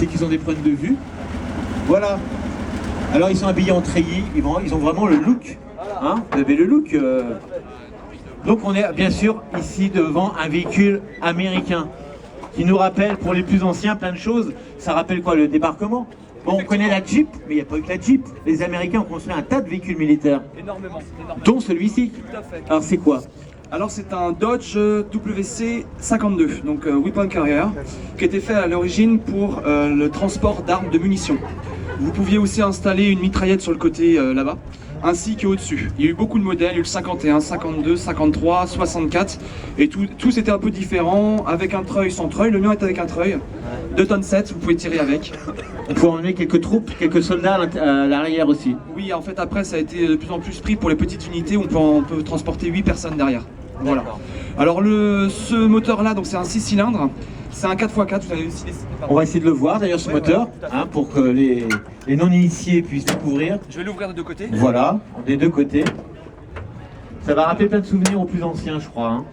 c'est qu'ils ont des problèmes de vue. Voilà. Alors ils sont habillés en treillis, ils ont vraiment le look. Hein, vous avez le look. Donc on est bien sûr ici devant un véhicule américain qui nous rappelle pour les plus anciens plein de choses. Ça rappelle quoi? Le débarquement. Bon, on connaît la Jeep, mais il n'y a pas eu que la Jeep. Les Américains ont construit un tas de véhicules militaires. Énormément. Dont celui-ci. Tout à fait. Alors c'est quoi? Alors c'est un Dodge WC-52, donc Weapon Carrier, qui était fait à l'origine pour le transport d'armes de munitions. Vous pouviez aussi installer une mitraillette sur le côté là-bas, ainsi qu'au-dessus. Il y a eu beaucoup de modèles, il y a eu le 51, 52, 53, 64, et tous étaient un peu différents, avec un treuil, sans treuil. Le mien est avec un treuil, 2 tonnes 7, vous pouvez tirer avec. On peut emmener quelques troupes, quelques soldats à l'arrière aussi. Oui, en fait après ça a été de plus en plus pris pour les petites unités, on peut transporter 8 personnes derrière. Voilà. Alors ce moteur là, donc c'est un 6 cylindres, c'est un 4x4, vous avez aussi On va essayer de le voir d'ailleurs ce moteur, hein, pour que les non-initiés puissent découvrir. Je vais l'ouvrir des deux côtés. Voilà, des deux côtés. Ça va rappeler plein de souvenirs aux plus anciens je crois. Hein.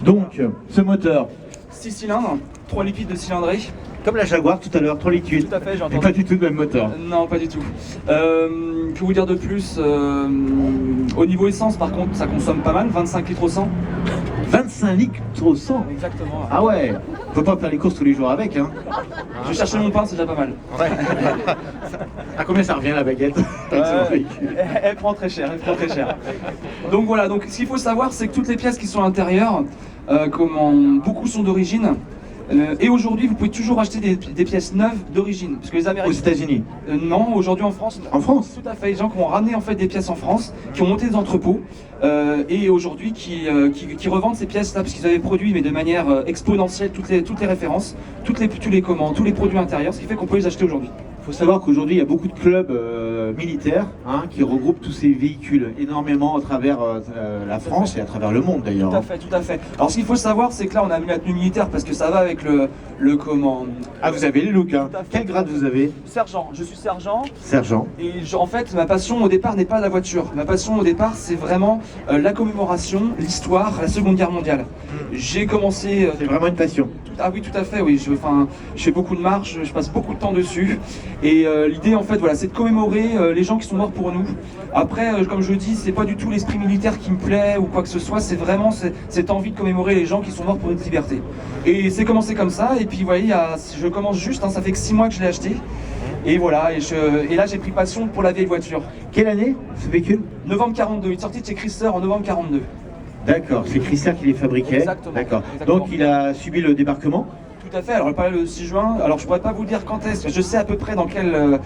Donc, ce moteur. 6 cylindres, 3 liquides de cylindrée. Comme la Jaguar tout à l'heure, 3 liquides. Tout à fait, j'ai Et entendu. pas du tout le même moteur. Non, pas du tout. Que vous dire de plus au niveau essence, par contre, ça consomme pas mal, 25 litres au 100. 25 litres au 100. Exactement. Ah ouais, on peut pas faire les courses tous les jours avec. Hein. Je vais chercher mon pain, c'est déjà pas mal. Ouais. À combien ça revient la baguette avec ce véhicule? Elle prend très cher, elle prend très cher. Donc voilà, donc ce qu'il faut savoir, c'est que toutes les pièces qui sont à l'intérieur, beaucoup sont d'origine. Et aujourd'hui, vous pouvez toujours acheter des pièces neuves d'origine. Parce que les Américains. Aux États-Unis? Non, aujourd'hui en France. En France? Tout à fait. Les gens qui ont ramené en fait des pièces en France, qui ont monté des entrepôts, et aujourd'hui qui revendent ces pièces-là, parce qu'ils avaient produit, mais de manière exponentielle, toutes les références, tous les commandes, tous les produits intérieurs, ce qui fait qu'on peut les acheter aujourd'hui. Il faut savoir qu'aujourd'hui, il y a beaucoup de clubs militaires qui regroupent tous ces véhicules énormément à travers la France et à travers le monde d'ailleurs. Tout à fait, tout à fait. Alors ce qu'il faut savoir, c'est que là, on a mis la tenue militaire parce que ça va avec le comment. Ah, vous avez le look, hein. Quel grade vous avez? Sergent, je suis sergent. Sergent. Et en fait, ma passion au départ n'est pas la voiture. Ma passion au départ, c'est vraiment la commémoration, l'histoire, la Seconde Guerre mondiale. J'ai commencé... C'est vraiment une passion. Ah oui, tout à fait, oui. Je fais beaucoup de marches, je passe beaucoup de temps dessus. Et l'idée, en fait, voilà, c'est de commémorer les gens qui sont morts pour nous. Après, comme je dis, c'est pas du tout l'esprit militaire qui me plaît ou quoi que ce soit. C'est vraiment cette envie de commémorer les gens qui sont morts pour notre liberté. Et c'est commencé comme ça. Et puis, vous voyez, je commence juste, hein, ça fait que 6 mois que je l'ai acheté. Et voilà, et là j'ai pris passion pour la vieille voiture. Quelle année ce véhicule? Novembre 42, il est sorti de chez Chrysler en novembre 42. D'accord, c'est Chrysler qui les fabriquait. Exactement. D'accord. Exactement. Donc il a subi le débarquement? Tout à fait, alors il parlait le 6 juin, alors je pourrais pas vous dire quand est-ce, je sais à peu près dans quelle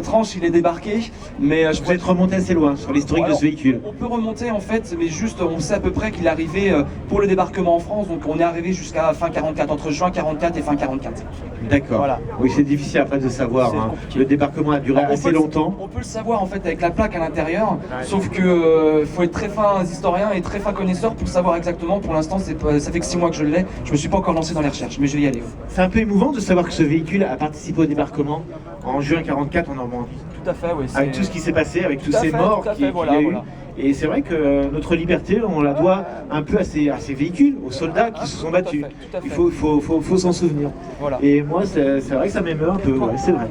tranche il est débarqué, mais je Vous êtes remonté assez loin sur l'historique de ce véhicule. On peut remonter en fait, mais juste on sait à peu près qu'il est arrivé pour le débarquement en France, donc on est arrivé jusqu'à fin 44, entre juin 44 et fin 44. D'accord. Voilà. Oui, c'est difficile après de savoir. Hein. Le débarquement a duré assez longtemps. On peut le savoir en fait avec la plaque à l'intérieur, sauf que faut être très fin historien et très fin connaisseur pour savoir exactement. Pour l'instant, ça fait que 6 mois que je l'ai. Je me suis pas encore lancé dans les recherches, mais je vais y aller. C'est un peu émouvant de savoir que ce véhicule a participé au débarquement en juin 44 en Normandie. Tout à fait, oui. Avec tout ce qui s'est passé, avec tous ces morts qu'il y a eu. Et c'est vrai que notre liberté, on la doit un peu à ces véhicules, aux soldats qui se sont battus. Il faut s'en souvenir. Voilà. Et moi, c'est vrai que ça m'émeut un peu, ouais, c'est vrai.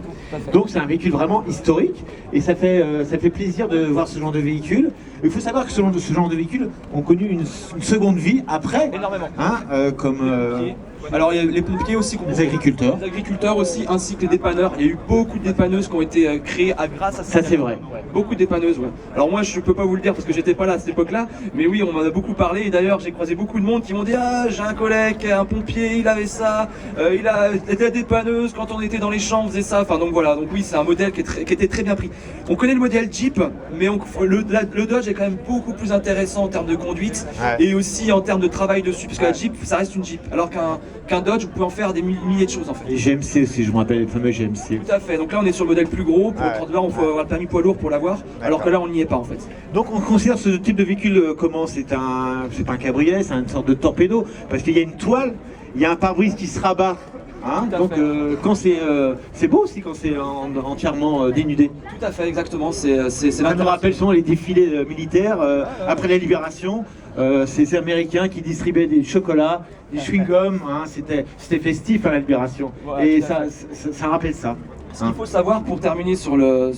Donc c'est un véhicule vraiment historique et ça fait plaisir de voir ce genre de véhicule. Il faut savoir que ce genre de véhicules ont connu une seconde vie après. Énormément. Hein, alors il y a les pompiers aussi, les agriculteurs. Les agriculteurs aussi, ainsi que les dépanneurs. Il y a eu beaucoup de dépanneuses qui ont été créées grâce à ça. Ça c'est vrai. Beaucoup de dépanneuses, ouais. Alors moi je peux pas vous le dire parce que j'étais pas là à cette époque-là, mais oui on m'en a beaucoup parlé et d'ailleurs j'ai croisé beaucoup de monde qui m'ont dit ah j'ai un collègue, un pompier, il avait ça, il a été dépanneuse quand on était dans les champs, on faisait ça. Enfin donc voilà, donc oui c'est un modèle qui était très bien pris. On connaît le modèle Jeep, mais le Dodge est quand même beaucoup plus intéressant en termes de conduite et aussi en termes de travail dessus, parce que la Jeep ça reste une Jeep, alors qu'un Dodge vous pouvez en faire des milliers de choses en fait. Et GMC aussi, je me rappelle le fameux GMC. Tout à fait, donc là on est sur le modèle plus gros, pour le 31 on faut avoir le permis poids lourd pour l'avoir, alors que là on n'y est pas en fait. Donc on considère ce type de véhicule comment? C'est pas un cabriolet, c'est une sorte de torpédo, parce qu'il y a une toile, il y a un pare-brise qui se rabat Hein, Tout à donc fait. quand c'est beau aussi quand c'est entièrement dénudé. Tout à fait, exactement. C'est Ça nous rappelle souvent les défilés militaires après la libération. Ces Américains qui distribuaient des chocolats, des chewing-gums, hein, c'était festif à la libération. Ouais, et tout à ça rappelle ça. Ce qu'il faut savoir pour terminer sur le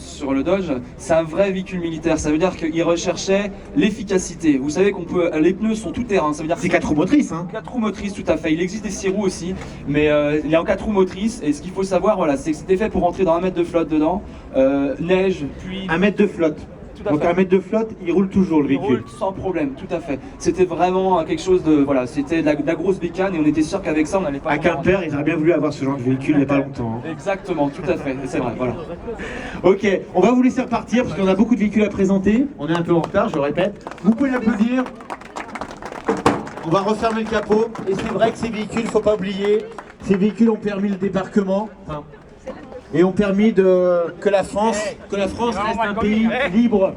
Dodge, c'est un vrai véhicule militaire. Ça veut dire qu'il recherchait l'efficacité. Vous savez qu'on peut, les pneus sont tout terrain. Ça veut dire C'est 4 roues motrices. Hein. 4 roues motrices, tout à fait. Il existe des 6 roues aussi, mais il est en 4 roues motrices. Et ce qu'il faut savoir, voilà, c'est que c'était fait pour rentrer dans 1 mètre de flotte dedans, neige, pluie. 1 mètre de flotte. Tout à Donc fait. 1 mètre de flotte, il roule toujours le Il véhicule. roule sans problème, tout à fait. C'était vraiment quelque chose de, voilà, c'était de la grosse bécane et on était sûr qu'avec ça on n'allait pas. À Quimper, ils auraient bien voulu avoir ce genre de véhicule il n'y a pas longtemps. Hein. Exactement, tout à fait, c'est vrai, voilà. Ok, on va vous laisser repartir parce qu'on a beaucoup de véhicules à présenter. On est un peu en retard, je le répète. Vous pouvez l'applaudir. On va refermer le capot. Et c'est vrai que ces véhicules, il ne faut pas oublier, ces véhicules ont permis le débarquement. Et ont permis que la France reste un pays libre.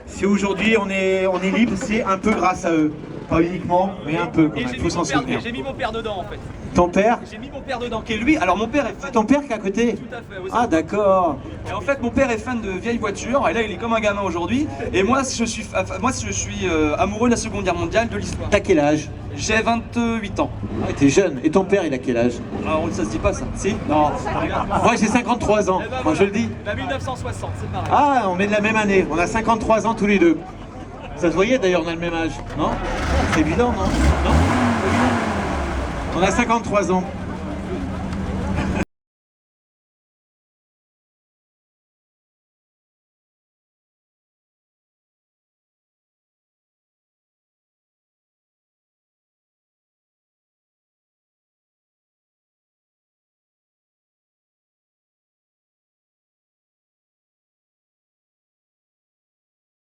Si aujourd'hui on est libre, c'est un peu grâce à eux. Pas uniquement, mais un peu. Il faut s'en souvenir. J'ai mis mon père dedans en fait. Ton père? J'ai mis mon père dedans, qui est lui. Alors mon père est C'est ton père qui est à côté? tout à fait aussi. Ah d'accord. Et en fait, mon père est fan de vieilles voitures, et là, il est comme un gamin aujourd'hui. Et moi, je suis amoureux de la Seconde Guerre mondiale, de l'histoire. T'as quel âge? J'ai 28 ans. Ah, t'es jeune. Et ton père, il a quel âge? Alors, ça se dit pas ça. Si? Non. Moi, j'ai 53 ans. Eh ben, Moi, voilà. je le dis. Bah, 1960, c'est pareil. Ah, on est de la même année. On a 53 ans tous les deux. Ça se voyait d'ailleurs, on a le même âge. Non? C'est évident, non? Non? On a 53 ans.